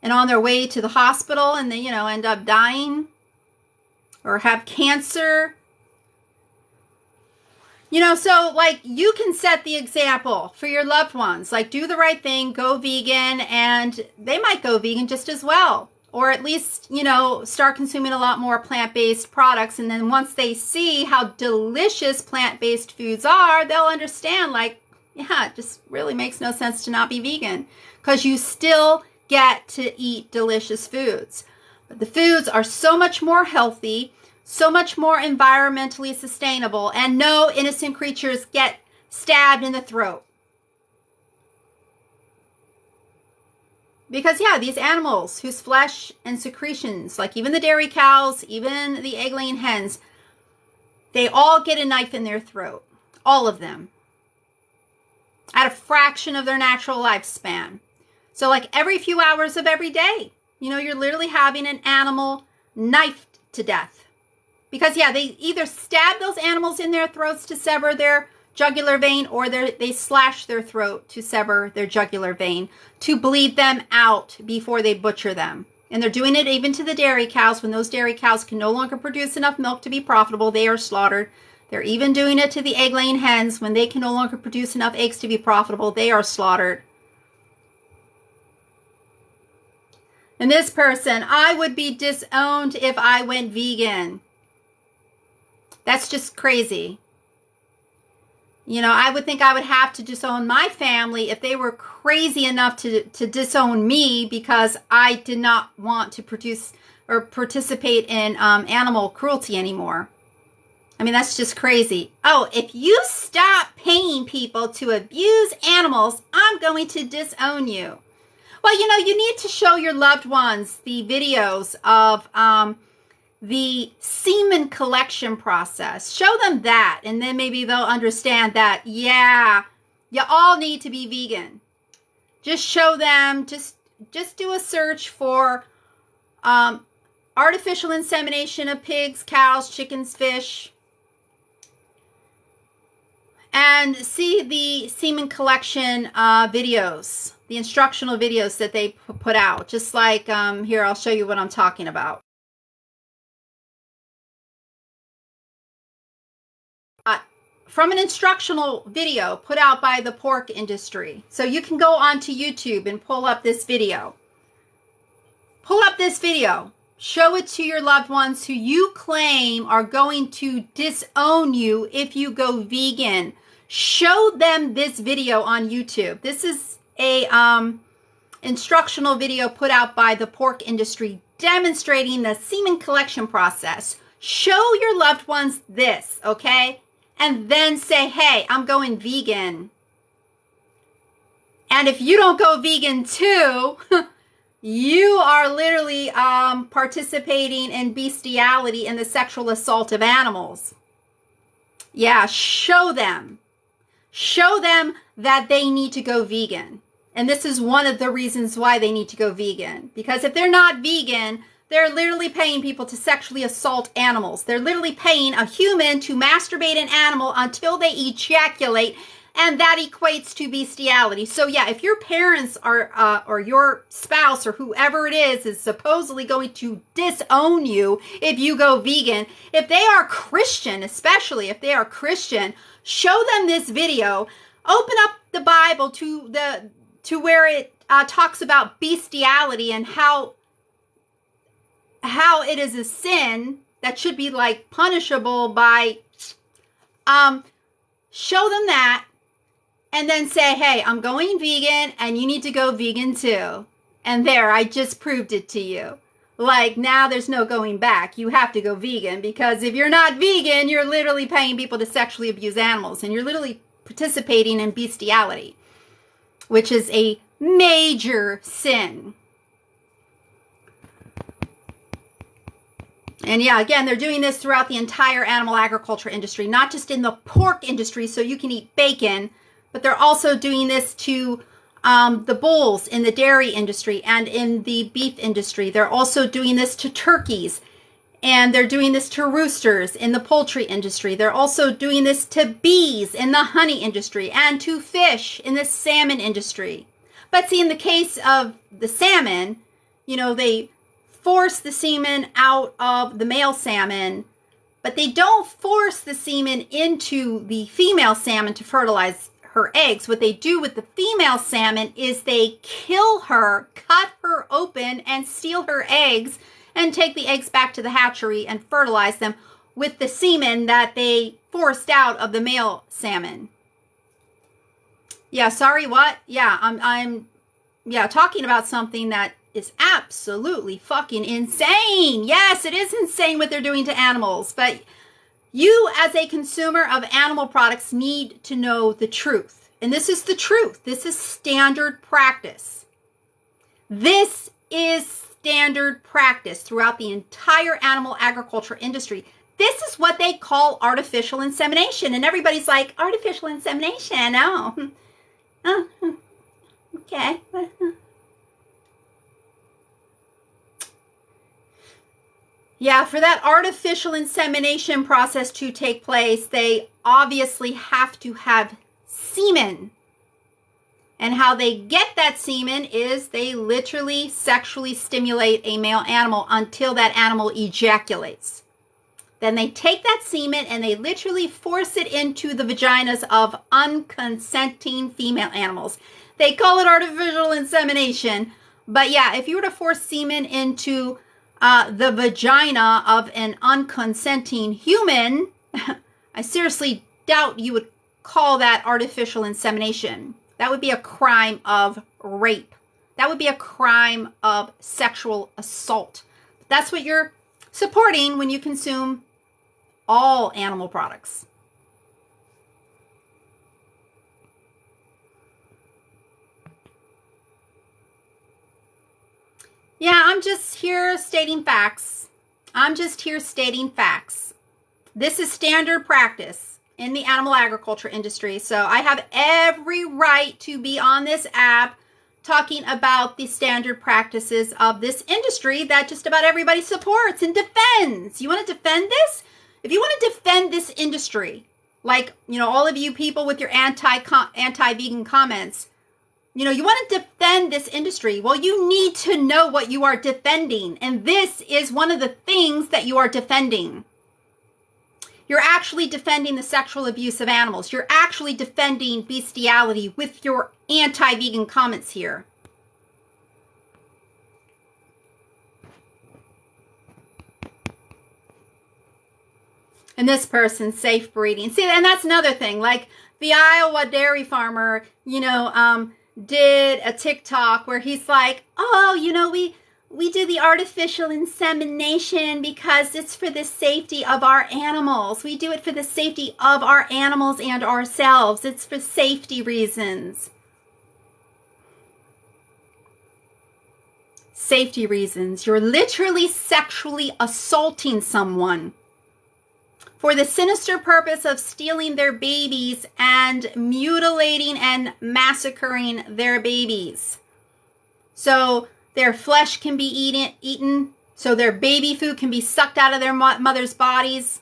and on their way to the hospital and they, end up dying or have cancer. So like you can set the example for your loved ones, like do the right thing, go vegan, and they might go vegan just as well. Or at least, start consuming a lot more plant-based products. And then once they see how delicious plant-based foods are, they'll understand, like, yeah, it just really makes no sense to not be vegan. Because you still get to eat delicious foods. But the foods are so much more healthy, so much more environmentally sustainable, and no innocent creatures get stabbed in the throat. Because, yeah, these animals whose flesh and secretions, like even the dairy cows, even the egg-laying hens, they all get a knife in their throat. All of them. At a fraction of their natural lifespan. So, like every few hours of every day, you're literally having an animal knifed to death. Because, yeah, they either stab those animals in their throats to sever their jugular vein, or they slash their throat to sever their jugular vein to bleed them out before they butcher them. And they're doing it even to the dairy cows. When those dairy cows can no longer produce enough milk to be profitable, they are slaughtered. They're even doing it to the egg-laying hens. When they can no longer produce enough eggs to be profitable, they are slaughtered. And this person, I would be disowned if I went vegan. That's just crazy. I would think I would have to disown my family if they were crazy enough to disown me because I did not want to produce or participate in animal cruelty anymore. I mean, that's just crazy. Oh, if you stop paying people to abuse animals, I'm going to disown you. Well, you need to show your loved ones the videos of the semen collection process. Show them that, and then maybe they'll understand that, yeah, you all need to be vegan. Just show them, just do a search for artificial insemination of pigs, cows, chickens, fish, and see the semen collection videos, the instructional videos that they put out. Just like, here, I'll show you what I'm talking about. From an instructional video put out by the pork industry. So you can go onto YouTube and pull up this video. Pull up this video. Show it to your loved ones who you claim are going to disown you if you go vegan. Show them this video on YouTube. This is a instructional video put out by the pork industry demonstrating the semen collection process. Show your loved ones this, okay? And then say, hey, I'm going vegan. And if you don't go vegan too, you are literally participating in bestiality and the sexual assault of animals. Yeah, show them. Show them that they need to go vegan. And this is one of the reasons why they need to go vegan. Because if they're not vegan, they're literally paying people to sexually assault animals. They're literally paying a human to masturbate an animal until they ejaculate, and that equates to bestiality. So yeah, if your parents are, or your spouse or whoever it is supposedly going to disown you if you go vegan, if they are Christian, especially if they are Christian, show them this video. Open up the Bible to where it talks about bestiality and how it is a sin that should be like punishable by, show them that, and then say, hey, I'm going vegan and you need to go vegan too. And there, I just proved it to you. Like, now there's no going back. You have to go vegan, because if you're not vegan, you're literally paying people to sexually abuse animals, and you're literally participating in bestiality, which is a major sin. And yeah, again, they're doing this throughout the entire animal agriculture industry, not just in the pork industry so you can eat bacon, but they're also doing this to the bulls in the dairy industry and in the beef industry. They're also doing this to turkeys, and they're doing this to roosters in the poultry industry. They're also doing this to bees in the honey industry and to fish in the salmon industry. But see, in the case of the salmon, you know, they force the semen out of the male salmon, but they don't force the semen into the female salmon to fertilize her eggs. What they do with the female salmon is they kill her, cut her open, and steal her eggs, and take the eggs back to the hatchery and fertilize them with the semen that they forced out of the male salmon. Yeah, sorry, what? Yeah, I'm talking about something that is absolutely fucking insane. Yes, it is insane what they're doing to animals, but you as a consumer of animal products need to know the truth. And this is the truth. This is standard practice. This is standard practice throughout the entire animal agriculture industry. This is what they call artificial insemination. And everybody's like, artificial insemination? Oh, okay. Yeah, for that artificial insemination process to take place, they obviously have to have semen. And how they get that semen is they literally sexually stimulate a male animal until that animal ejaculates. Then they take that semen and they literally force it into the vaginas of unconsenting female animals. They call it artificial insemination. But yeah, if you were to force semen into the vagina of an unconsenting human, I seriously doubt you would call that artificial insemination. That would be a crime of rape. That would be a crime of sexual assault. That's what you're supporting when you consume all animal products. Yeah, I'm just here stating facts. This is standard practice in the animal agriculture industry. So I have every right to be on this app talking about the standard practices of this industry that just about everybody supports and defends. You want to defend this? If you want to defend this industry, like, you know, all of you people with your anti-vegan comments, you know, you want to defend this industry. Well, you need to know what you are defending. And this is one of the things that you are defending. You're actually defending the sexual abuse of animals. You're actually defending bestiality with your anti-vegan comments here. And this person's safe breeding. See, and that's another thing. Like the Iowa dairy farmer, you know, did a TikTok where he's like, oh, you know, we do the artificial insemination because it's for the safety of our animals. We do it for the safety of our animals and ourselves. It's for safety reasons. Safety reasons. You're literally sexually assaulting someone for the sinister purpose of stealing their babies and mutilating and massacring their babies. So their flesh can be eaten, so their baby food can be sucked out of their mother's bodies.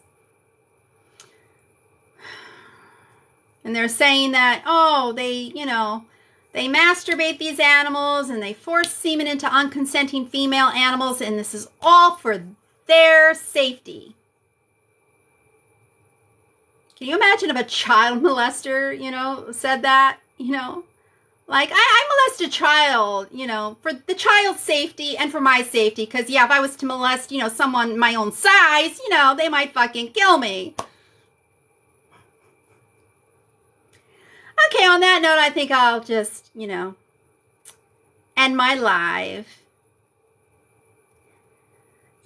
And they're saying that, oh, they masturbate these animals and they force semen into unconsenting female animals, and this is all for their safety. Can you imagine if a child molester, said that, Like, I molest a child, for the child's safety and for my safety. Because, yeah, if I was to molest, someone my own size, they might fucking kill me. Okay, on that note, I think I'll just, end my live.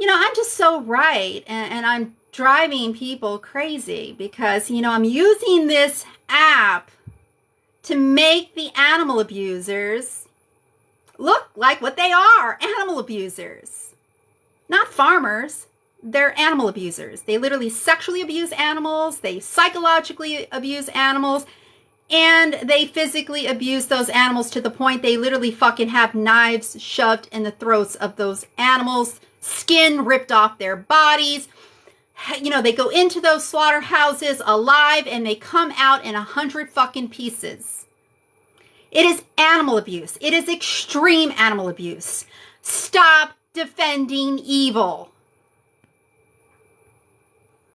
I'm just so right. And I'm driving people crazy because, I'm using this app to make the animal abusers look like what they are, animal abusers. Not farmers, they're animal abusers. They literally sexually abuse animals, they psychologically abuse animals, and they physically abuse those animals to the point they literally fucking have knives shoved in the throats of those animals, skin ripped off their bodies. They go into those slaughterhouses alive and they come out in 100 fucking pieces. It is animal abuse. It is extreme animal abuse. Stop defending evil.